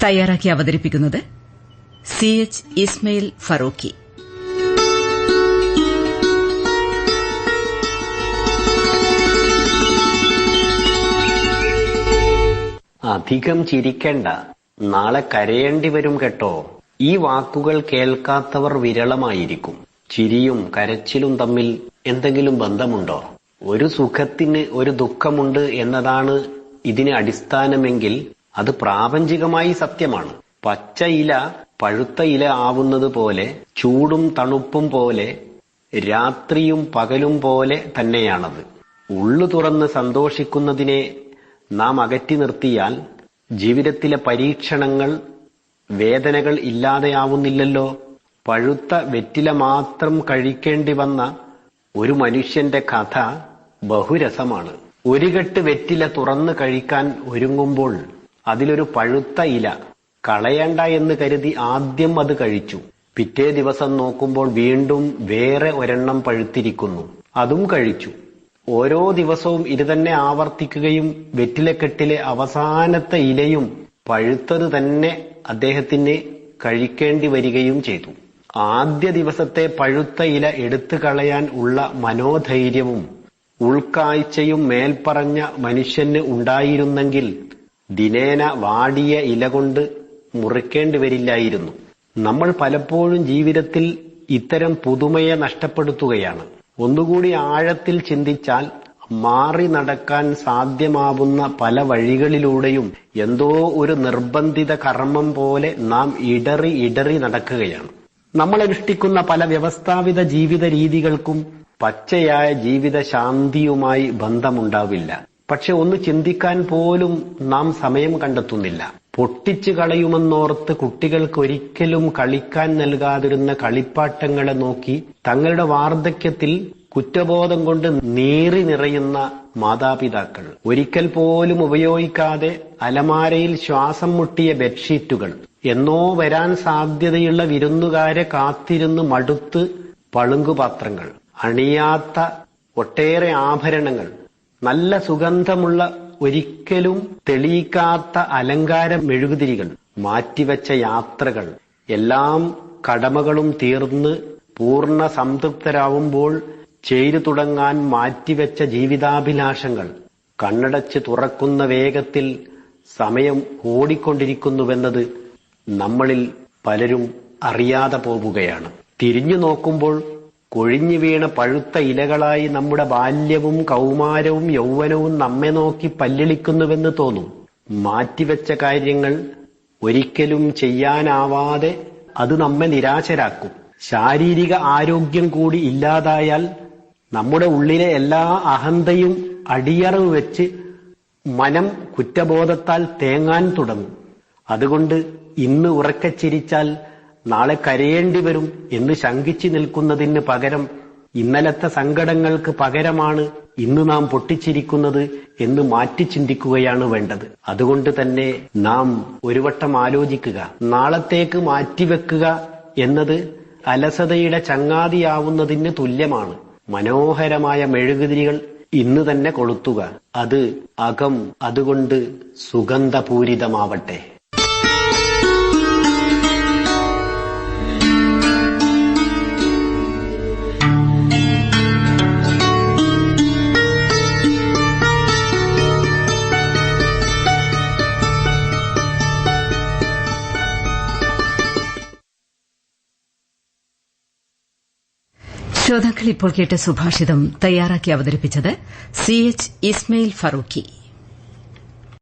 തയ്യാറാക്കി അവതരിപ്പിക്കുന്നത് CH ഇസ്മയിൽ ഫറൂഖി. അധികം ചിരിക്കണ്ട, നാളെ കരയേണ്ടി വരും കേട്ടോ. ഈ വാക്കുകൾ കേൾക്കാത്തവർ വിരളമായിരിക്കും. ചിരിയും കരച്ചിലും തമ്മിൽ എന്തെങ്കിലും ബന്ധമുണ്ടോ? ഒരു സുഖത്തിന് ഒരു ദുഃഖമുണ്ട് എന്നതാണ് ഇതിന് അടിസ്ഥാനമെങ്കിൽ അത് പ്രാപഞ്ചികമായി സത്യമാണ്. പച്ച ഇല പഴുത്ത ഇല ആവുന്നത് പോലെ, ചൂടും തണുപ്പും പോലെ, രാത്രിയും പകലും പോലെ തന്നെയാണത്. ഉള്ളു തുറന്ന് സന്തോഷിക്കുന്നതിനെ നാം അകറ്റി നിർത്തിയാൽ ജീവിതത്തിലെ പരീക്ഷണങ്ങൾ, വേദനകൾ ഇല്ലാതെയാവുന്നില്ലല്ലോ. പഴുത്ത വെറ്റില മാത്രം കഴിക്കേണ്ടി വന്ന ഒരു മനുഷ്യന്റെ കഥ ബഹുരസമാണ്. ഒരു കെട്ട് വെറ്റില തുറന്ന് കഴിക്കാൻ ഒരുങ്ങുമ്പോൾ അതിലൊരു പഴുത്ത ഇല കളയണ്ട എന്ന് കരുതി ആദ്യം അത് കഴിച്ചു. പിറ്റേ ദിവസം നോക്കുമ്പോൾ വീണ്ടും വേറെ ഒരെണ്ണം പഴുത്തിരിക്കുന്നു, അതും കഴിച്ചു. ഓരോ ദിവസവും ഇത് തന്നെ ആവർത്തിക്കുകയും വെറ്റിലക്കെട്ടിലെ അവസാനത്തെ ഇലയും പഴുത്തത് തന്നെ അദ്ദേഹത്തിന് കഴിക്കേണ്ടി വരികയും ചെയ്തു. ആദ്യ ദിവസത്തെ പഴുത്ത ഇല എടുത്തു കളയാൻ ഉള്ള മനോധൈര്യവും ഉൾക്കാഴ്ചയും മേൽപ്പറഞ്ഞ മനുഷ്യന് ഉണ്ടായിരുന്നെങ്കിൽ ദിനേന വാടിയ ഇല കൊണ്ട് മുറിക്കേണ്ടി വരില്ലായിരുന്നു. നമ്മൾ പലപ്പോഴും ജീവിതത്തിൽ ഇത്തരം പുതുമയെ നഷ്ടപ്പെടുത്തുകയാണ്. ഒന്നുകൂടി ആഴത്തിൽ ചിന്തിച്ചാൽ മാറി നടക്കാൻ സാധ്യമാവുന്ന പല വഴികളിലൂടെയും എന്തോ ഒരു നിർബന്ധിത കർമ്മം പോലെ നാം ഇടറി നടക്കുകയാണ്. നമ്മൾ അനുഷ്ഠിക്കുന്ന പല വ്യവസ്ഥാപിത ജീവിത രീതികൾക്കും പച്ചയായ ജീവിത ശാന്തിയുമായി ബന്ധമുണ്ടാവില്ല. പക്ഷെ ഒന്ന് ചിന്തിക്കാൻ പോലും നാം സമയം കണ്ടെത്തുന്നില്ല. പൊട്ടിച്ചു കളയുമെന്നോർത്ത് കുട്ടികൾക്ക് ഒരിക്കലും കളിക്കാൻ നൽകാതിരുന്ന കളിപ്പാട്ടങ്ങളെ നോക്കി തങ്ങളുടെ വാർദ്ധക്യത്തിൽ കുറ്റബോധം കൊണ്ട് നീറി നിറയുന്ന മാതാപിതാക്കൾ, ഒരിക്കൽ പോലും ഉപയോഗിക്കാതെ അലമാരയിൽ ശ്വാസം മുട്ടിയ ബെഡ്ഷീറ്റുകൾ, എന്നോ വരാൻ സാധ്യതയുള്ള വിരുന്നുകാരെ കാത്തിരുന്ന് മടുത്ത് പളുങ്കുപാത്രങ്ങൾ, അണിയാത്ത ഒട്ടേറെ ആഭരണങ്ങൾ, നല്ല സുഗന്ധമുള്ള ഒരിക്കലും തെളിയിക്കാത്ത അലങ്കാര മെഴുകുതിരികൾ, മാറ്റിവെച്ച യാത്രകൾ, എല്ലാം കടമകളും തീർന്ന് പൂർണ്ണ സംതൃപ്തരാവുമ്പോൾ ചെയ്തു തുടങ്ങാൻ മാറ്റിവെച്ച ജീവിതാഭിലാഷങ്ങൾ, കണ്ണടച്ച് തുറക്കുന്ന വേഗത്തിൽ സമയം ഓടിക്കൊണ്ടിരിക്കുന്നുവെന്നത് നമ്മളിൽ പലരും അറിയാതെ പോവുകയാണ്. തിരിഞ്ഞു നോക്കുമ്പോൾ കൊഴിഞ്ഞു വീണ പഴുത്ത ഇലകളായി നമ്മുടെ ബാല്യവും കൗമാരവും യൗവനവും നമ്മെ നോക്കി പല്ലിളിക്കുന്നുവെന്ന് തോന്നും. മാറ്റിവെച്ച കാര്യങ്ങൾ ഒരിക്കലും ചെയ്യാനാവാതെ അത് നമ്മെ നിരാശരാക്കും. ശാരീരിക ആരോഗ്യം കൂടി ഇല്ലാതായാൽ നമ്മുടെ ഉള്ളിലെ എല്ലാ അഹന്തയും അടിയറവ് വെച്ച് മനം കുറ്റബോധത്താൽ തേങ്ങാൻ തുടങ്ങും. അതുകൊണ്ട് ഇന്ന് ഉറക്കെ ചിരിച്ചാൽ നാളെ കരയേണ്ടി വരും എന്ന് ശങ്കിച്ചു നിൽക്കുന്നതിന് പകരം ഇന്നലത്തെ സങ്കടങ്ങൾക്ക് പകരമാണ് ഇന്ന് നാം പൊട്ടിച്ചിരിക്കുന്നത് എന്ന് മാറ്റി ചിന്തിക്കുകയാണ് വേണ്ടത്. അതുകൊണ്ട് തന്നെ നാം ഒരു വട്ടം ആലോചിക്കുക. നാളത്തേക്ക് മാറ്റിവെക്കുക എന്നത് അലസതയുടെ ചങ്ങാതിയാവുന്നതിന് തുല്യമാണ്. മനോഹരമായ മെഴുകുതിരികൾ ഇന്ന് തന്നെ കൊളുത്തുക. അത് അകം അതുകൊണ്ട് സുഗന്ധപൂരിതമാവട്ടെ. ശ്രോതാക്കൾ ഇപ്പോൾ കേട്ട സുഭാഷിതം തയ്യാറാക്കി അവതരിപ്പിച്ചത് CH ഇസ്മയിൽ ഫറൂഖി.